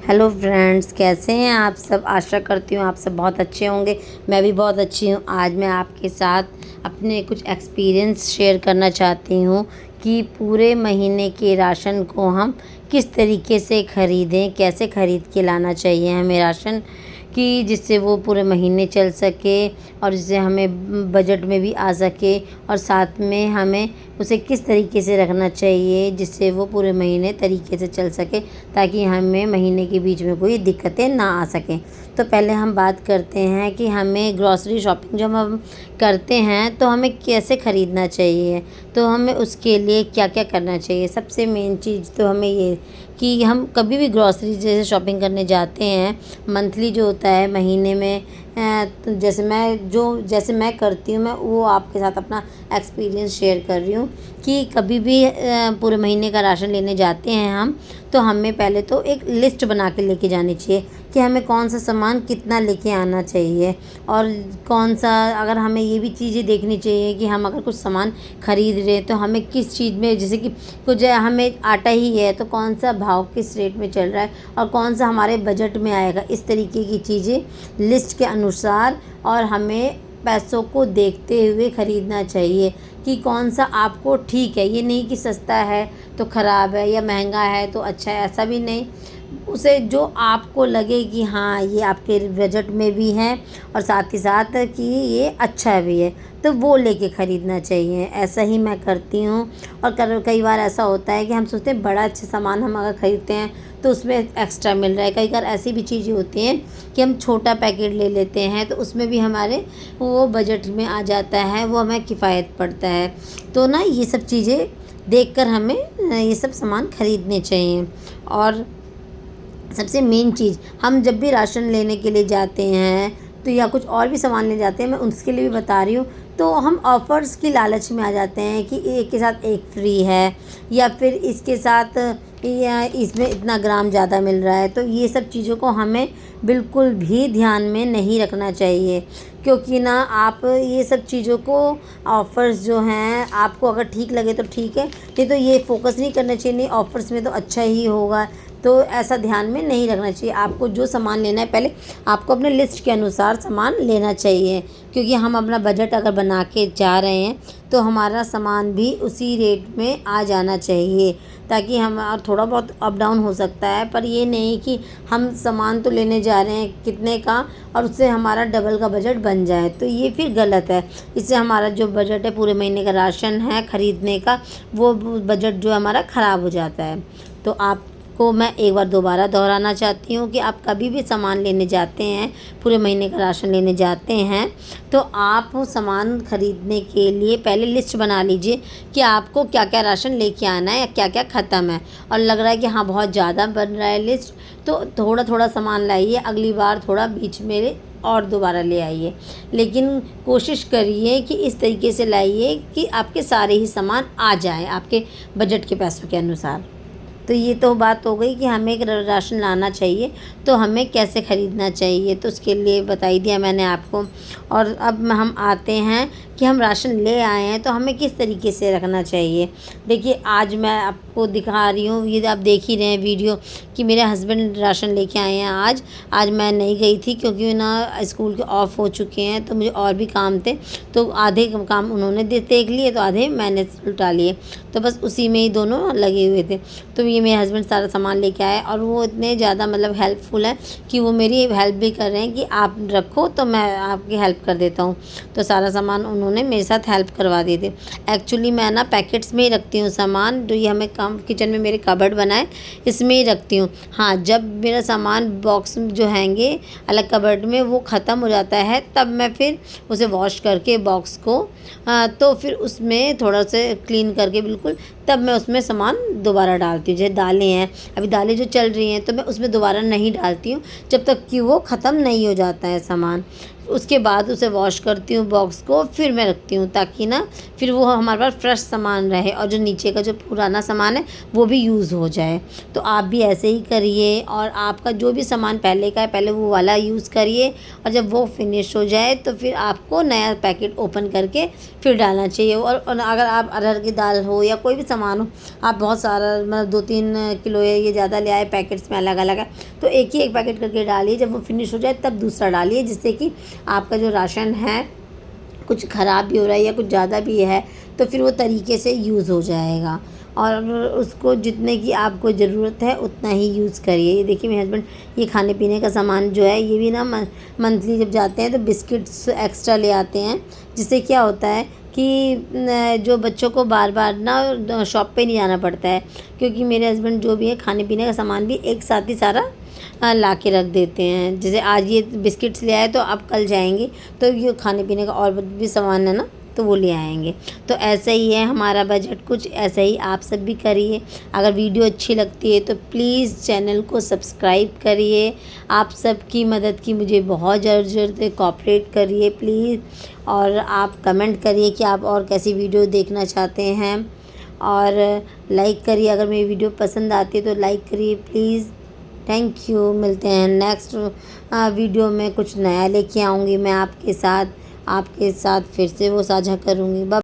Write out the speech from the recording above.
Hello friends, कैसे हैं आप सब। आशा करती हूँ आप सब बहुत अच्छे होंगे। मैं भी बहुत अच्छी हूँ। आज मैं आपके साथ अपने कुछ एक्सपीरियंस शेयर करना चाहती हूँ कि पूरे महीने के राशन को हम किस तरीके से ख़रीदें, कैसे ख़रीद के लाना चाहिए हमें राशन कि जिससे वो पूरे महीने चल सके और जिससे हमें बजट में भी आ सके, और साथ में हमें उसे किस तरीके से रखना चाहिए जिससे वो पूरे महीने तरीके से चल सके, ताकि हमें महीने के बीच में कोई दिक्कतें ना आ सकें। तो पहले हम बात करते हैं कि हमें ग्रॉसरी शॉपिंग जब हम करते हैं तो हमें कैसे ख़रीदना चाहिए, तो हमें उसके लिए क्या क्या करना चाहिए। सबसे मेन चीज़ तो हमें ये कि हम कभी भी ग्रॉसरी जैसे शॉपिंग करने जाते हैं, मंथली जो होता है महीने में, तो जैसे मैं करती हूँ, मैं वो आपके साथ अपना एक्सपीरियंस शेयर कर रही हूँ कि कभी भी पूरे महीने का राशन लेने जाते हैं हम, तो हमें पहले तो एक लिस्ट बना के लेके जानी चाहिए कि हमें कौन सा सामान कितना लेके आना चाहिए, और कौन सा, अगर हमें ये भी चीज़ें देखनी चाहिए कि हम अगर कुछ सामान ख़रीद रहे हैं तो हमें किस चीज़ में, जैसे कि कुछ हमें आटा ही है तो कौन सा भाव किस रेट में चल रहा है और कौन सा हमारे बजट में आएगा, इस तरीके की चीज़ें लिस्ट के अनुसार और हमें पैसों को देखते हुए ख़रीदना चाहिए कि कौन सा आपको ठीक है। ये नहीं कि सस्ता है तो ख़राब है या महंगा है तो अच्छा है, ऐसा भी नहीं। उसे जो आपको लगे कि हाँ ये आपके बजट में भी है और साथ ही साथ कि ये अच्छा भी है, तो वो लेके ख़रीदना चाहिए। ऐसा ही मैं करती हूँ। और कई बार ऐसा होता है कि हम सोचते हैं बड़ा अच्छा सामान हम अगर ख़रीदते हैं तो उसमें एक्स्ट्रा मिल रहा है। कई बार ऐसी भी चीज़ें होती हैं कि हम छोटा पैकेट ले लेते हैं तो उसमें भी हमारे वो बजट में आ जाता है, वो हमें किफ़ायत पड़ता है। तो ना ये सब चीज़ें देखकर हमें ये सब सामान ख़रीदने चाहिए। और सबसे मेन चीज़, हम जब भी राशन लेने के लिए जाते हैं तो या कुछ और भी सामान ले जाते हैं, मैं उसके लिए भी बता रही हूँ, तो हम ऑफ़र्स की लालच में आ जाते हैं कि एक के साथ एक फ्री है, या फिर इसके साथ या इसमें इतना ग्राम ज़्यादा मिल रहा है। तो ये सब चीज़ों को हमें बिल्कुल भी ध्यान में नहीं रखना चाहिए, क्योंकि ना आप ये सब चीज़ों को, ऑफ़र्स जो हैं आपको अगर ठीक लगे तो ठीक है, नहीं तो ये फ़ोकस नहीं करना चाहिए, नहीं ऑफ़र्स में तो अच्छा ही होगा, तो ऐसा ध्यान में नहीं रखना चाहिए। आपको जो सामान लेना है पहले आपको अपने लिस्ट के अनुसार सामान लेना चाहिए, क्योंकि हम अपना बजट अगर बना के जा रहे हैं तो हमारा सामान भी उसी रेट में आ जाना चाहिए, ताकि हम, थोड़ा बहुत अप डाउन हो सकता है, पर ये नहीं कि हम सामान तो लेने जा रहे हैं कितने का और उससे हमारा डबल का बजट बन जाए, तो ये फिर गलत है। इससे हमारा जो बजट है पूरे महीने का राशन है ख़रीदने का, वो बजट जो हमारा ख़राब हो जाता है। तो आपको मैं एक बार दोबारा दोहराना चाहती हूँ कि आप कभी भी सामान लेने जाते हैं, पूरे महीने का राशन लेने जाते हैं, तो आप सामान ख़रीदने के लिए पहले लिस्ट बना लीजिए कि आपको क्या क्या राशन लेके आना है या क्या क्या ख़त्म है। और लग रहा है कि हाँ बहुत ज़्यादा बन रहा है लिस्ट, तो थोड़ा थोड़ा सामान लाइए, अगली बार थोड़ा बीच में और दोबारा ले आइए, लेकिन कोशिश करिए कि इस तरीके से लाइए कि आपके सारे ही सामान आ जाए आपके बजट के पैसों के अनुसार। तो ये तो बात हो गई कि हमें एक राशन लाना चाहिए तो हमें कैसे ख़रीदना चाहिए, तो उसके लिए बता ही दिया मैंने आपको। और अब हम आते हैं कि हम राशन ले आए हैं तो हमें किस तरीके से रखना चाहिए। देखिए, आज मैं आपको दिखा रही हूँ, ये आप देख ही रहे हैं वीडियो, कि मेरे हस्बैंड राशन लेके आए हैं आज मैं नहीं गई थी क्योंकि ना स्कूल के ऑफ हो चुके हैं, तो मुझे और भी काम थे, तो आधे काम उन्होंने देख लिए तो आधे मैंने उल्टा लिए, तो बस उसी में ही दोनों लगे हुए थे। तो ये मेरे हस्बैंड सारा सामान लेके आए और वो इतने ज़्यादा मतलब हेल्पफुल है कि वो मेरी हेल्प भी कर रहे हैं कि आप रखो तो मैं आपकी हेल्प कर देता हूँ। तो सारा सामान उन्होंने मेरे साथ हेल्प करवा दिए थे। एक्चुअली मैं ना पैकेट्स में ही रखती हूँ सामान, जो ये हमें काम किचन में मेरे कबर्ड बना है इसमें ही रखती हूँ। हाँ, जब मेरा सामान बॉक्स जो हैंगे अलग कबर्ड में वो ख़त्म हो जाता है, तब मैं फिर उसे वॉश करके बॉक्स को तो फिर उसमें थोड़ा से क्लीन करके बिल्कुल, तब मैं उसमें सामान दोबारा डालती हूँ। जैसे दालें हैं, अभी दालें जो चल रही हैं तो मैं उसमें दोबारा नहीं डालती हूँ जब तक कि वो ख़त्म नहीं हो जाता है सामान। उसके बाद उसे वॉश करती हूँ बॉक्स को, फिर मैं रखती हूँ, ताकि ना फिर वो हमारे पास फ्रेश सामान रहे और जो नीचे का जो पुराना सामान है वो भी यूज़ हो जाए। तो आप भी ऐसे ही करिए, और आपका जो भी सामान पहले का है पहले वो वाला यूज़ करिए, और जब वो फिनिश हो जाए तो फिर आपको नया पैकेट ओपन करके फिर डालना चाहिए। और अगर आप अरहर की दाल हो या कोई भी सामान हो, आप बहुत सारा मतलब 2-3 किलो या ये ज़्यादा ले आए, पैकेट्स में अलग-अलग है, तो एक ही एक पैकेट करके डालिए। जब वो फिनिश हो जाए तब दूसरा डालिए, जिससे कि आपका जो राशन है कुछ ख़राब भी हो रहा है या कुछ ज़्यादा भी है तो फिर वो तरीके से यूज़ हो जाएगा। और उसको जितने की आपको ज़रूरत है उतना ही यूज़ करिए। ये देखिए मेरे हस्बैंड ये खाने पीने का सामान जो है ये भी ना मंथली जब जाते हैं तो बिस्किट्स एक्स्ट्रा ले आते हैं, जिससे क्या होता है कि जो बच्चों को बार बार ना शॉप पे नहीं जाना पड़ता है, क्योंकि मेरे हस्बैंड जो भी है खाने पीने का सामान भी एक साथ ही सारा ला के रख देते हैं। जैसे आज ये बिस्किट्स ले आए तो अब कल जाएंगे तो ये खाने पीने का और भी सामान है ना तो वो ले आएंगे। तो ऐसा ही है हमारा बजट, कुछ ऐसा ही आप सब भी करिए। अगर वीडियो अच्छी लगती है तो प्लीज़ चैनल को सब्सक्राइब करिए। आप सब की मदद की मुझे बहुत ज़रूरत है, कोऑपरेट करिए प्लीज़। और आप कमेंट करिए कि आप और कैसी वीडियो देखना चाहते हैं, और लाइक करिए। अगर मेरी वीडियो पसंद आती है तो लाइक करिए प्लीज़। Thank you. मिलते हैं नेक्स्ट वीडियो में, कुछ नया लेके आऊँगी मैं आपके साथ फिर से वो साझा करूँगी। बाय।